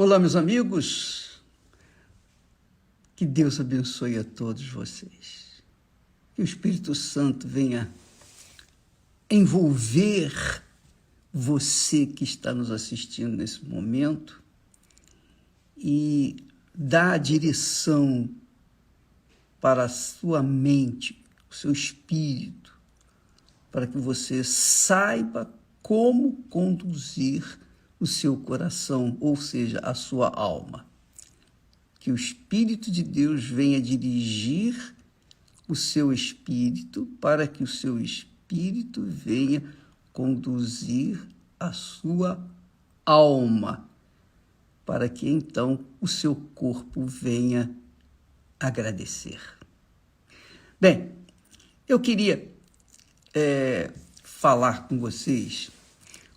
Olá, meus amigos, que Deus abençoe a todos vocês, que o Espírito Santo venha envolver você que está nos assistindo nesse momento e dar a direção para a sua mente, o seu espírito, para que você saiba como conduzir o seu coração, ou seja, a sua alma. Que o Espírito de Deus venha dirigir o seu espírito para que o seu espírito venha conduzir a sua alma, para que então o seu corpo venha agradecer. Bem, eu queria falar com vocês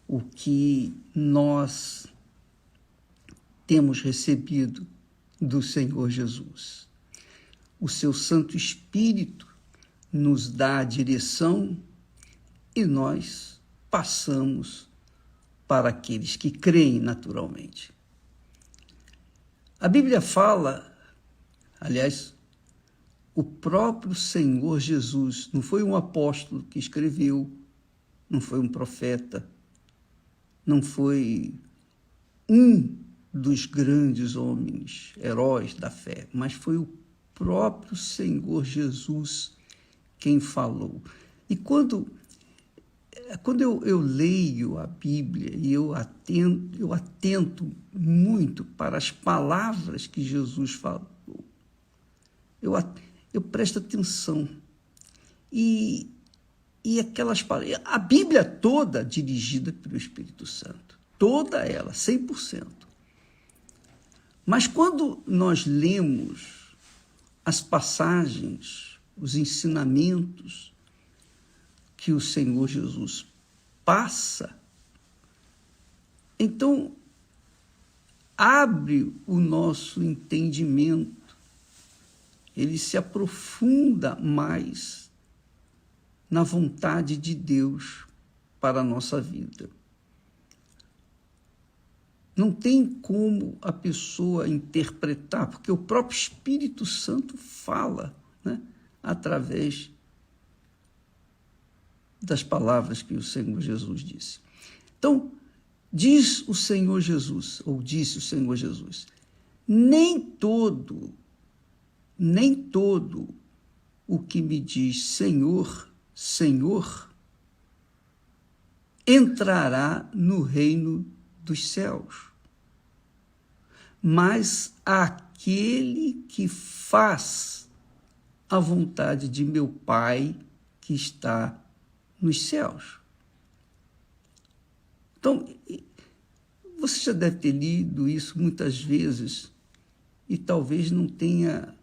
o que nós temos recebido do Senhor Jesus. O seu Santo Espírito nos dá a direção e nós passamos para aqueles que creem naturalmente. A Bíblia fala, aliás, o próprio Senhor Jesus, não foi um apóstolo que escreveu, não foi um profeta, não foi um dos grandes homens, heróis da fé, mas foi o próprio Senhor Jesus quem falou. E quando eu leio a Bíblia e eu atento muito para as palavras que Jesus falou, eu presto atenção. E aquelas palavras, a Bíblia toda dirigida pelo Espírito Santo, toda ela, 100%. Mas quando nós lemos as passagens, os ensinamentos que o Senhor Jesus passa, então abre o nosso entendimento, ele se aprofunda mais na vontade de Deus para a nossa vida. Não tem como a pessoa interpretar, porque o próprio Espírito Santo fala, né, através das palavras que o Senhor Jesus disse. Então, diz o Senhor Jesus, ou disse o Senhor Jesus, nem todo o que me diz Senhor, Senhor, entrará no reino dos céus, mas aquele que faz a vontade de meu Pai que está nos céus. Então, você já deve ter lido isso muitas vezes e talvez não tenha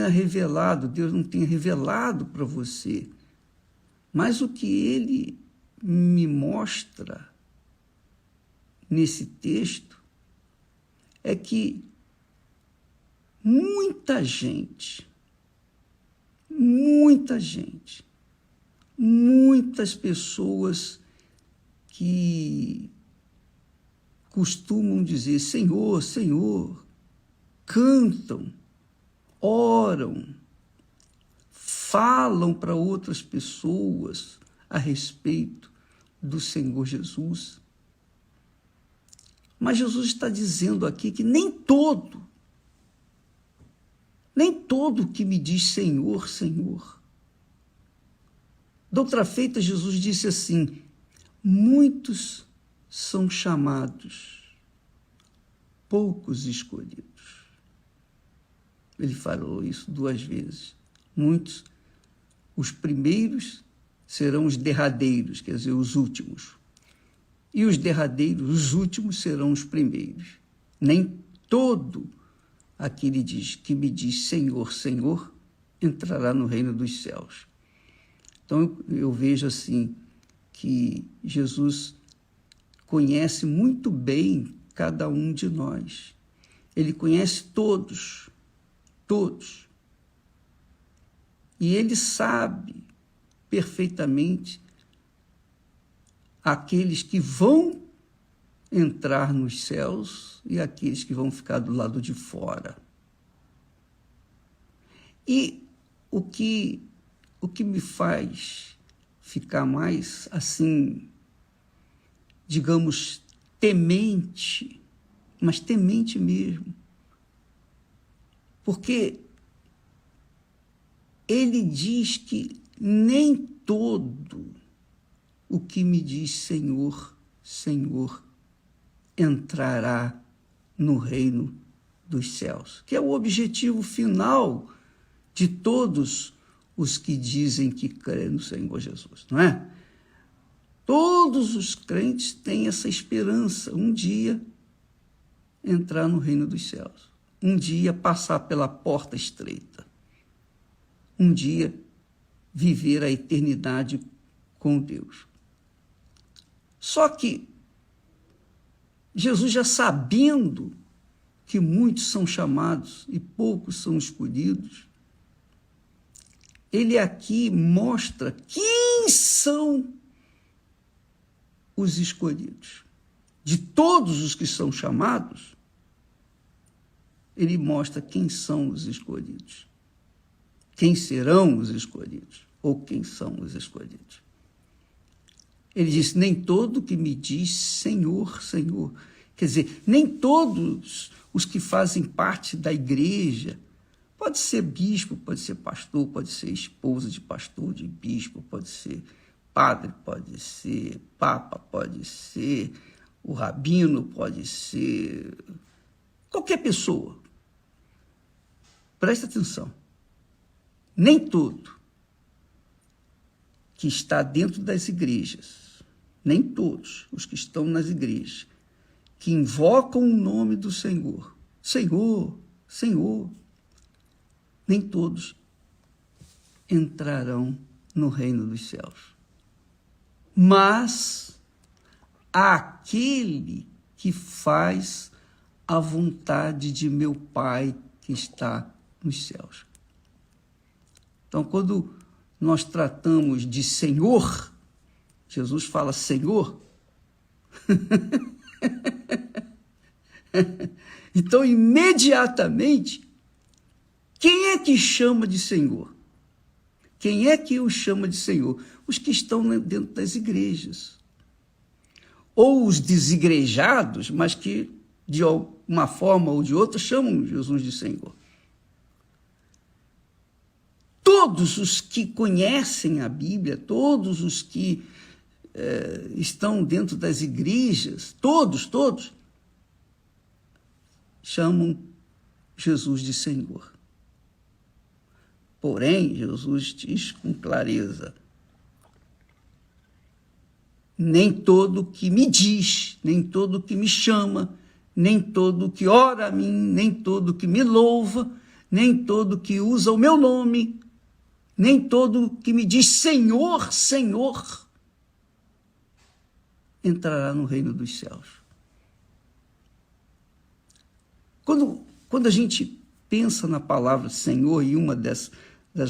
revelado, Deus não tenha revelado para você. Mas o que ele me mostra nesse texto é que muitas pessoas que costumam dizer Senhor, Senhor, cantam, oram, falam para outras pessoas a respeito do Senhor Jesus. Mas Jesus está dizendo aqui que nem todo que me diz Senhor, Senhor. De outra feita, Jesus disse assim, muitos são chamados, poucos escolhidos. Ele falou isso 2 vezes. Muitos, os primeiros serão os derradeiros, quer dizer, os últimos. E os derradeiros, os últimos, serão os primeiros. Nem todo aquele que me diz Senhor, Senhor, entrará no reino dos céus. Então eu vejo assim que Jesus conhece muito bem cada um de nós. Ele conhece todos. E ele sabe perfeitamente aqueles que vão entrar nos céus e aqueles que vão ficar do lado de fora. E o que me faz ficar mais, assim, digamos, temente, mas temente mesmo, porque ele diz que nem todo o que me diz Senhor, Senhor, entrará no reino dos céus, que é o objetivo final de todos os que dizem que creem no Senhor Jesus, não é? Todos os crentes têm essa esperança, um dia entrar no reino dos céus, um dia passar pela porta estreita, um dia viver a eternidade com Deus. Só que Jesus, já sabendo que muitos são chamados e poucos são escolhidos, ele aqui mostra quem são os escolhidos. De todos os que são chamados, ele mostra quem são os escolhidos. Quem serão os escolhidos? Ou quem são os escolhidos? Ele diz, nem todo que me diz Senhor, Senhor. Quer dizer, nem todos os que fazem parte da igreja, pode ser bispo, pode ser pastor, pode ser esposa de pastor, de bispo, pode ser padre, pode ser papa, pode ser o rabino, pode ser qualquer pessoa. Presta atenção. Nem todo que está dentro das igrejas, nem todos os que estão nas igrejas, que invocam o nome do Senhor, Senhor, Senhor, nem todos entrarão no reino dos céus. Mas aquele que faz a vontade de meu Pai que está nos céus. Então, quando nós tratamos de Senhor, Jesus fala Senhor. Então, imediatamente, quem é que chama de Senhor? Quem é que o chama de Senhor? Os que estão dentro das igrejas. Ou os desigrejados, mas que, de uma forma ou de outra, chamam Jesus de Senhor. Todos os que conhecem a Bíblia, todos os que estão dentro das igrejas, todos, chamam Jesus de Senhor. Porém, Jesus diz com clareza, nem todo que me diz, nem todo que me chama, nem todo que ora a mim, nem todo que me louva, nem todo que usa o meu nome, nem todo que me diz Senhor, Senhor, entrará no reino dos céus. Quando a gente pensa na palavra Senhor, e uma das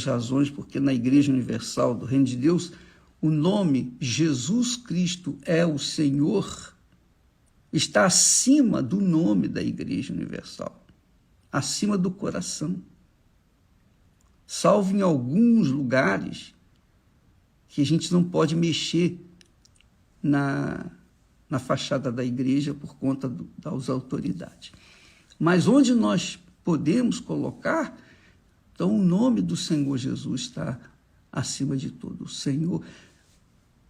razões porque na Igreja Universal do Reino de Deus, o nome Jesus Cristo é o Senhor, está acima do nome da Igreja Universal, acima do coração. Salvo em alguns lugares que a gente não pode mexer na fachada da igreja por conta das autoridades. Mas onde nós podemos colocar, então o nome do Senhor Jesus está acima de tudo. O Senhor,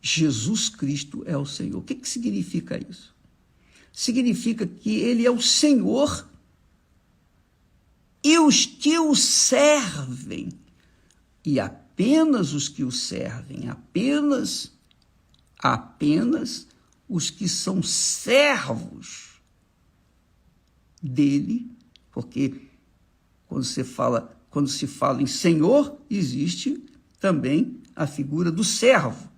Jesus Cristo é o Senhor. O que significa isso? Significa que Ele é o Senhor e os que o servem, e apenas os que o servem, apenas os que são servos dele, porque quando se fala em Senhor, existe também a figura do servo.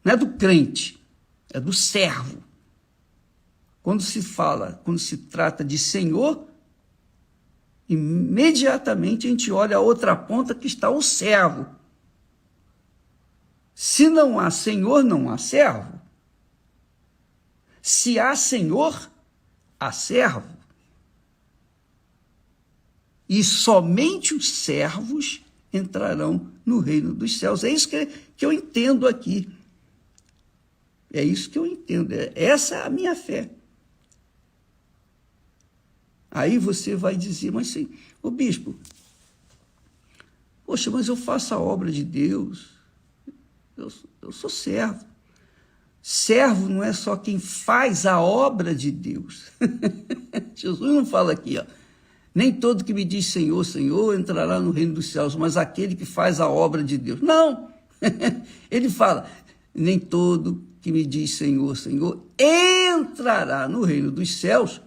Não é do crente, é do servo. Quando se trata de Senhor, imediatamente a gente olha a outra ponta que está o servo. Se não há Senhor, não há servo. Se há senhor, há servo. E somente os servos entrarão no reino dos céus. É isso que eu entendo aqui. É isso que eu entendo. Essa é a minha fé. Aí você vai dizer, mas sim, ô bispo, poxa, mas eu faço a obra de Deus. Eu sou servo. Servo não é só quem faz a obra de Deus. Jesus não fala aqui, ó. Nem todo que me diz Senhor, Senhor, entrará no reino dos céus, mas aquele que faz a obra de Deus. Não! Ele fala, nem todo que me diz Senhor, Senhor, entrará no reino dos céus,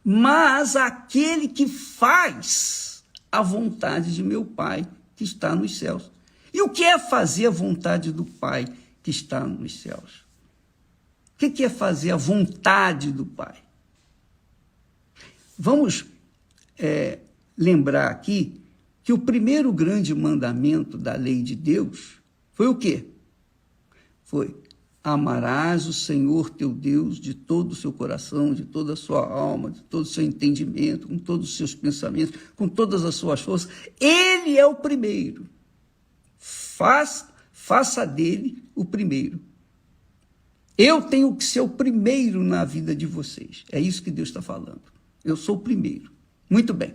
mas aquele que faz a vontade de meu Pai que está nos céus. E o que é fazer a vontade do Pai que está nos céus? O que é fazer a vontade do Pai? Vamos lembrar aqui que o primeiro grande mandamento da lei de Deus foi o quê? Foi: amarás o Senhor teu Deus de todo o seu coração, de toda a sua alma, de todo o seu entendimento, com todos os seus pensamentos, com todas as suas forças. Ele é o primeiro. Faça dele o primeiro. Eu tenho que ser o primeiro na vida de vocês. É isso que Deus está falando. Eu sou o primeiro. Muito bem.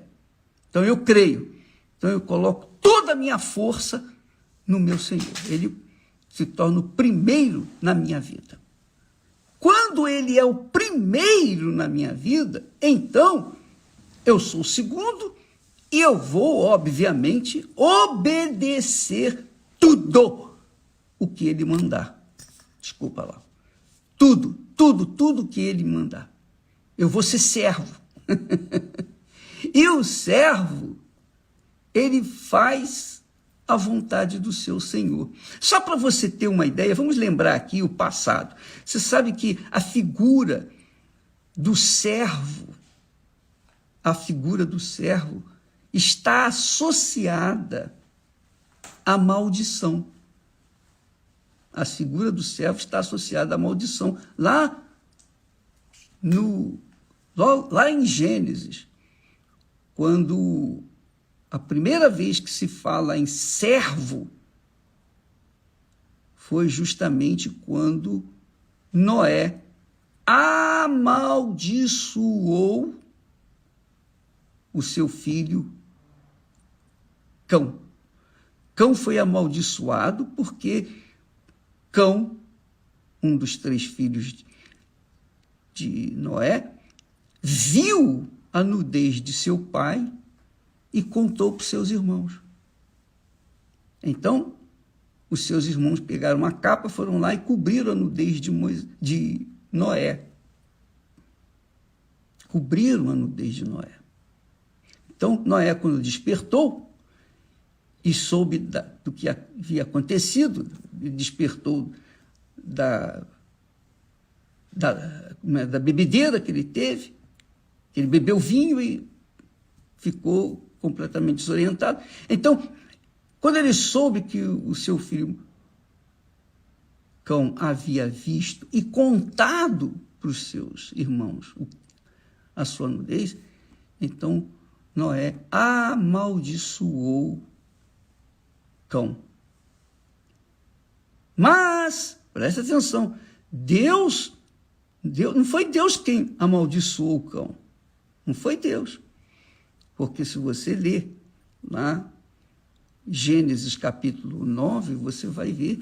Então eu creio. Então eu coloco toda a minha força no meu Senhor. Ele se torna o primeiro na minha vida. Quando ele é o primeiro na minha vida, então eu sou o segundo e eu vou, obviamente, obedecer tudo o que ele mandar. Desculpa lá. Tudo que ele mandar. Eu vou ser servo. E o servo, ele faz a vontade do seu Senhor. Só para você ter uma ideia, vamos lembrar aqui o passado. Você sabe que a figura do servo está associada à maldição. A figura do servo está associada à maldição. Lá em Gênesis, quando a primeira vez que se fala em servo foi justamente quando Noé amaldiçoou o seu filho Cão. Cão foi amaldiçoado porque Cão, um dos 3 filhos de Noé, viu a nudez de seu pai e contou para os seus irmãos. Então, os seus irmãos pegaram uma capa, foram lá e cobriram a nudez de Noé. Cobriram a nudez de Noé. Então, Noé, quando despertou e soube do que havia acontecido, despertou da bebedeira que ele teve, ele bebeu vinho e ficou completamente desorientado. Então, quando ele soube que o seu filho Cão havia visto e contado para os seus irmãos a sua nudez, então Noé amaldiçoou Cão. Mas, presta atenção, Deus, não foi Deus quem amaldiçoou o Cão. Não foi Deus. Porque se você ler lá Gênesis capítulo 9, você vai ver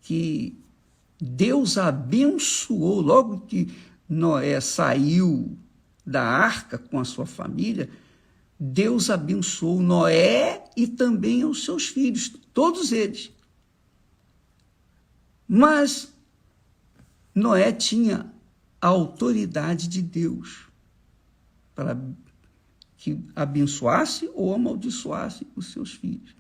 que Deus abençoou, logo que Noé saiu da arca com a sua família, Deus abençoou Noé e também os seus filhos, todos eles. Mas Noé tinha a autoridade de Deus para que abençoasse ou amaldiçoasse os seus filhos.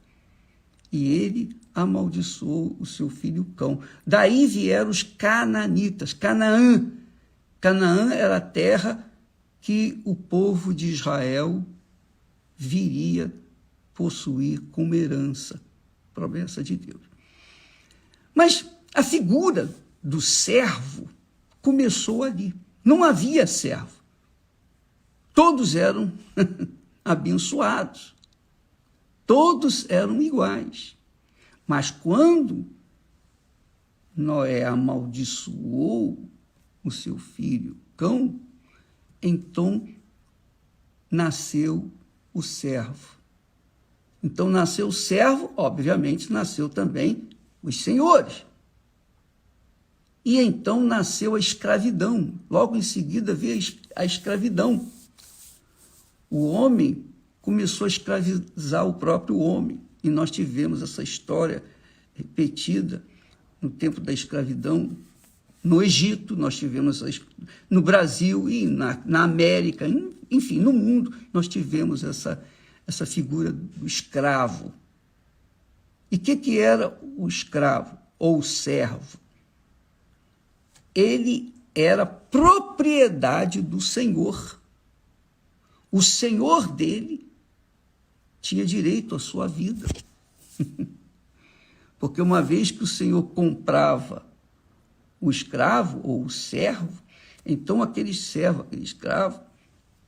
E ele amaldiçoou o seu filho Cão. Daí vieram os cananitas, Canaã. Canaã era a terra que o povo de Israel viria possuir como herança, promessa de Deus. Mas a figura do servo começou ali. não havia servo. Todos eram abençoados. Todos eram iguais. Mas quando Noé amaldiçoou o seu filho Cão, então nasceu o servo. Então nasceu o servo, obviamente nasceu também os senhores. E então nasceu a escravidão. Logo em seguida veio a escravidão. O homem começou a escravizar o próprio homem. E nós tivemos essa história repetida no tempo da escravidão. No Egito, nós tivemos, no Brasil e na América, enfim, no mundo, nós tivemos essa figura do escravo. E o que era o escravo ou o servo? Ele era propriedade do Senhor. O Senhor dele tinha direito à sua vida. Porque uma vez que o Senhor comprava o escravo ou o servo, então aquele servo, aquele escravo,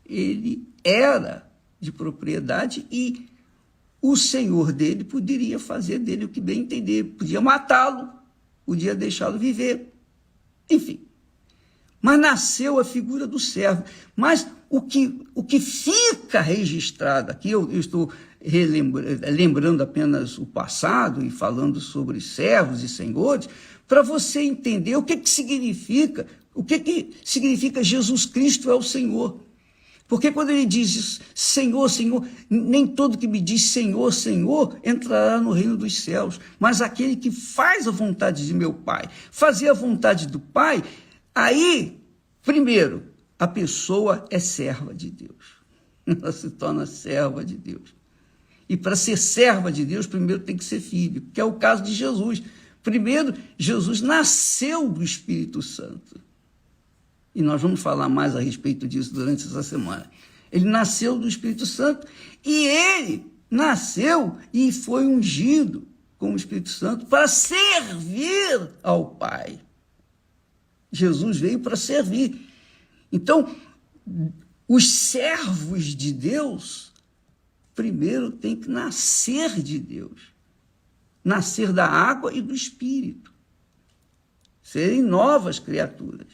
ele era de propriedade e o Senhor dele poderia fazer dele o que bem entender, podia matá-lo, podia deixá-lo viver, enfim. Mas nasceu a figura do servo. Mas o que fica registrado aqui, eu estou lembrando apenas o passado e falando sobre servos e senhores, para você entender o que significa, Jesus Cristo é o Senhor. Porque quando ele diz isso, Senhor, Senhor, nem todo que me diz Senhor, Senhor, entrará no reino dos céus, mas aquele que faz a vontade de meu Pai. Fazer a vontade do Pai, aí, primeiro, a pessoa é serva de Deus. Ela se torna serva de Deus. E para ser serva de Deus, primeiro tem que ser filho, que é o caso de Jesus. Primeiro, Jesus nasceu do Espírito Santo. E nós vamos falar mais a respeito disso durante essa semana. Ele nasceu do Espírito Santo e ele nasceu e foi ungido com o Espírito Santo para servir ao Pai. Jesus veio para servir. Então, os servos de Deus, primeiro tem que nascer de Deus. Nascer da água e do Espírito. Serem novas criaturas.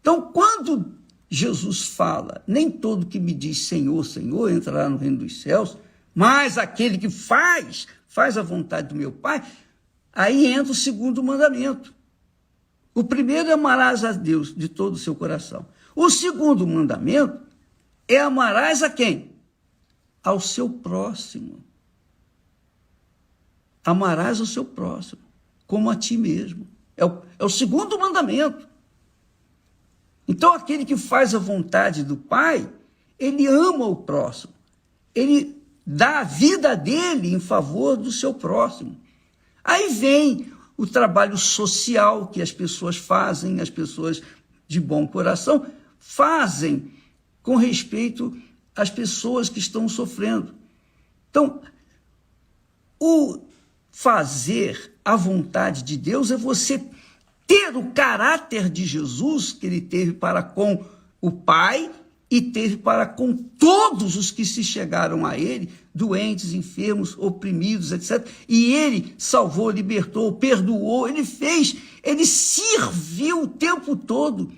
Então, quando Jesus fala, nem todo que me diz Senhor, Senhor, entrará no reino dos céus, mas aquele que faz a vontade do meu Pai, aí entra o segundo mandamento. O primeiro é amarás a Deus de todo o seu coração. O segundo mandamento é amarás a quem? Ao seu próximo. Amarás ao seu próximo, como a ti mesmo. É o segundo mandamento. Então, aquele que faz a vontade do Pai, ele ama o próximo. Ele dá a vida dele em favor do seu próximo. Aí vem o trabalho social que as pessoas fazem, as pessoas de bom coração fazem com respeito às pessoas que estão sofrendo. Então, o fazer a vontade de Deus é você ter o caráter de Jesus que ele teve para com o Pai e teve para com todos os que se chegaram a ele, doentes, enfermos, oprimidos, etc. E ele salvou, libertou, perdoou, ele serviu o tempo todo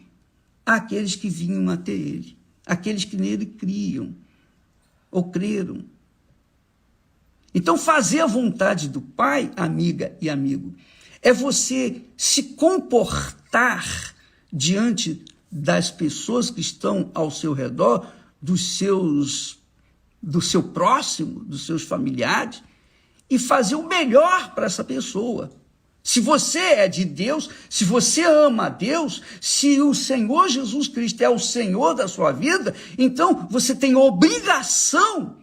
àqueles que vinham até ele, aqueles que nele criam ou creram. Então, fazer a vontade do Pai, amiga e amigo, é você se comportar diante das pessoas que estão ao seu redor, do seu próximo, dos seus familiares, e fazer o melhor para essa pessoa. Se você é de Deus, se você ama a Deus, se o Senhor Jesus Cristo é o Senhor da sua vida, então você tem obrigação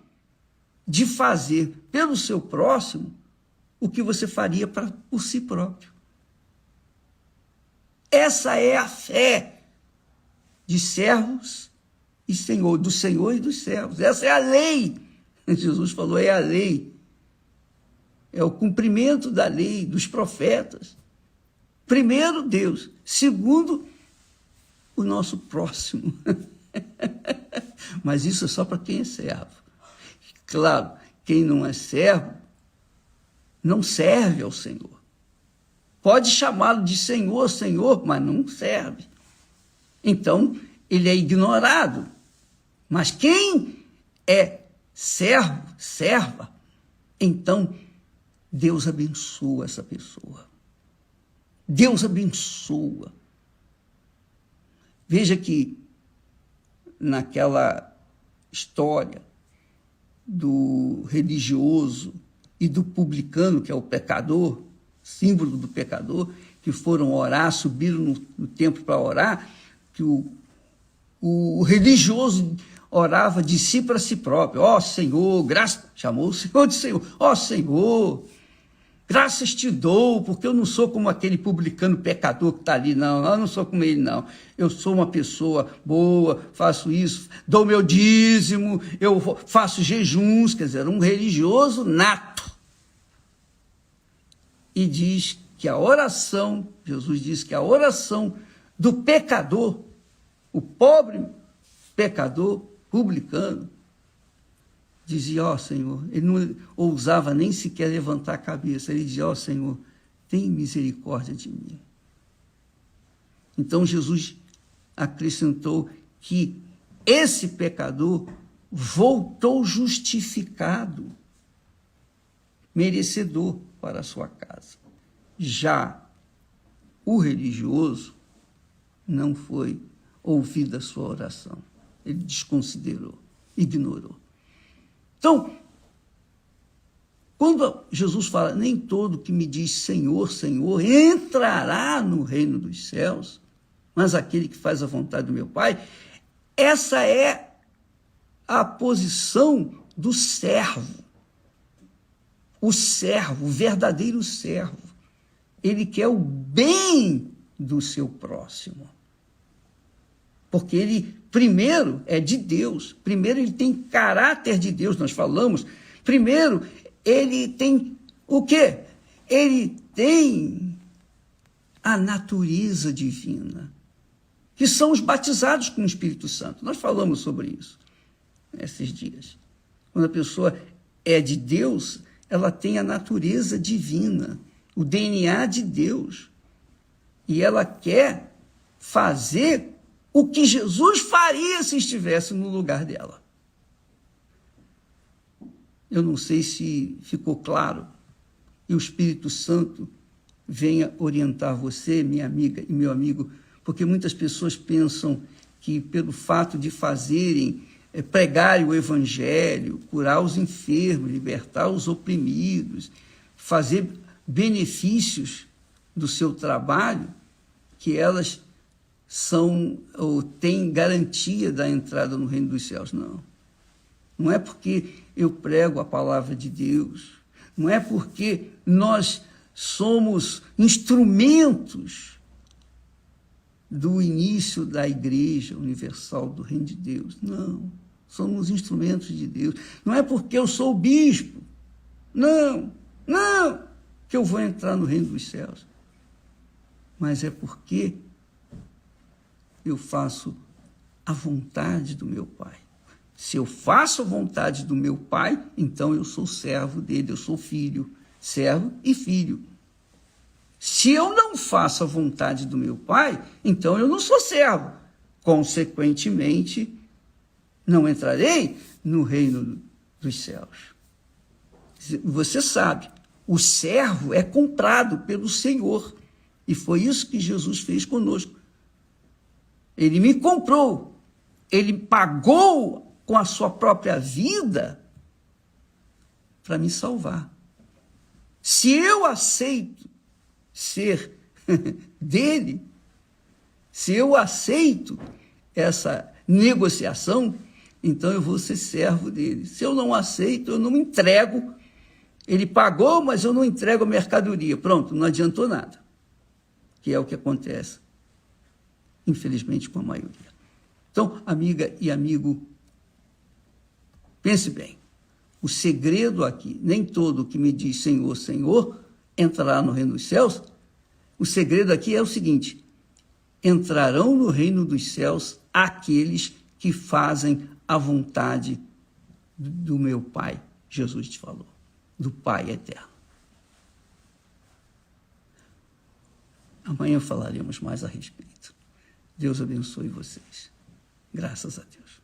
de fazer pelo seu próximo o que você faria por si próprio. Essa é a fé de servos e Senhor, do Senhor e dos servos. Essa é a lei. Jesus falou, é a lei. É o cumprimento da lei, dos profetas. Primeiro, Deus. Segundo, o nosso próximo. Mas isso é só para quem é servo. Claro, quem não é servo não serve ao Senhor. Pode chamá-lo de Senhor, Senhor, mas não serve. Então, ele é ignorado. Mas quem é servo, serva, então Deus abençoa essa pessoa. Deus abençoa. Veja que naquela história do religioso e do publicano, que é o pecador, símbolo do pecador, que foram orar, subiram no templo para orar, que o religioso orava de si para si próprio. Ó Senhor, graças, chamou o Senhor de Senhor. Ó Senhor, graças te dou, porque eu não sou como aquele publicano pecador que está ali, não. Eu não sou como ele, não. Eu sou uma pessoa boa, faço isso, dou meu dízimo, eu faço jejuns, quer dizer, um religioso nato. E diz que a oração, Jesus diz que a oração do pecador, o pobre pecador publicano, dizia, ó Senhor, ele não ousava nem sequer levantar a cabeça, ele dizia, ó Senhor, tem misericórdia de mim. Então Jesus acrescentou que esse pecador voltou justificado, merecedor para a sua casa. Já o religioso não foi ouvida a sua oração. Ele desconsiderou, ignorou. Então, quando Jesus fala, nem todo que me diz Senhor, Senhor, entrará no reino dos céus, mas aquele que faz a vontade do meu Pai, essa é a posição do servo. O servo, o verdadeiro servo, ele quer o bem do seu próximo. Porque ele, primeiro, é de Deus. Primeiro, ele tem caráter de Deus, nós falamos. Primeiro, ele tem o quê? Ele tem a natureza divina, que são os batizados com o Espírito Santo. Nós falamos sobre isso nesses dias. Quando a pessoa é de Deus, ela tem a natureza divina, o DNA de Deus. E ela quer fazer o que Jesus faria se estivesse no lugar dela. Eu não sei se ficou claro. E o Espírito Santo venha orientar você, minha amiga e meu amigo, porque muitas pessoas pensam que pelo fato de fazerem, pregarem o Evangelho, curar os enfermos, libertar os oprimidos, fazer benefícios do seu trabalho, que elas são ou têm garantia da entrada no reino dos céus. Não. Não é porque eu prego a palavra de Deus, não é porque nós somos instrumentos do início da Igreja Universal do Reino de Deus. Não, somos instrumentos de Deus. Não é porque eu sou o bispo, não, que eu vou entrar no reino dos céus. Mas é porque eu faço a vontade do meu Pai. Se eu faço a vontade do meu Pai, então eu sou servo dele, eu sou filho, servo e filho. Se eu não faço a vontade do meu Pai, então eu não sou servo. Consequentemente, não entrarei no reino dos céus. Você sabe, o servo é comprado pelo Senhor. E foi isso que Jesus fez conosco. Ele me comprou. Ele pagou com a sua própria vida para me salvar. Se eu aceito ser dele, se eu aceito essa negociação, então eu vou ser servo dele. Se eu não aceito, eu não me entrego. Ele pagou, mas eu não entrego a mercadoria. Pronto, não adiantou nada. Que é o que acontece, infelizmente, com a maioria. Então, amiga e amigo, pense bem. O segredo aqui, nem todo que me diz Senhor, Senhor, entrará no reino dos céus. O segredo aqui é o seguinte: entrarão no reino dos céus aqueles que fazem a vontade do meu Pai, Jesus te falou, do Pai eterno. Amanhã falaremos mais a respeito. Deus abençoe vocês. Graças a Deus.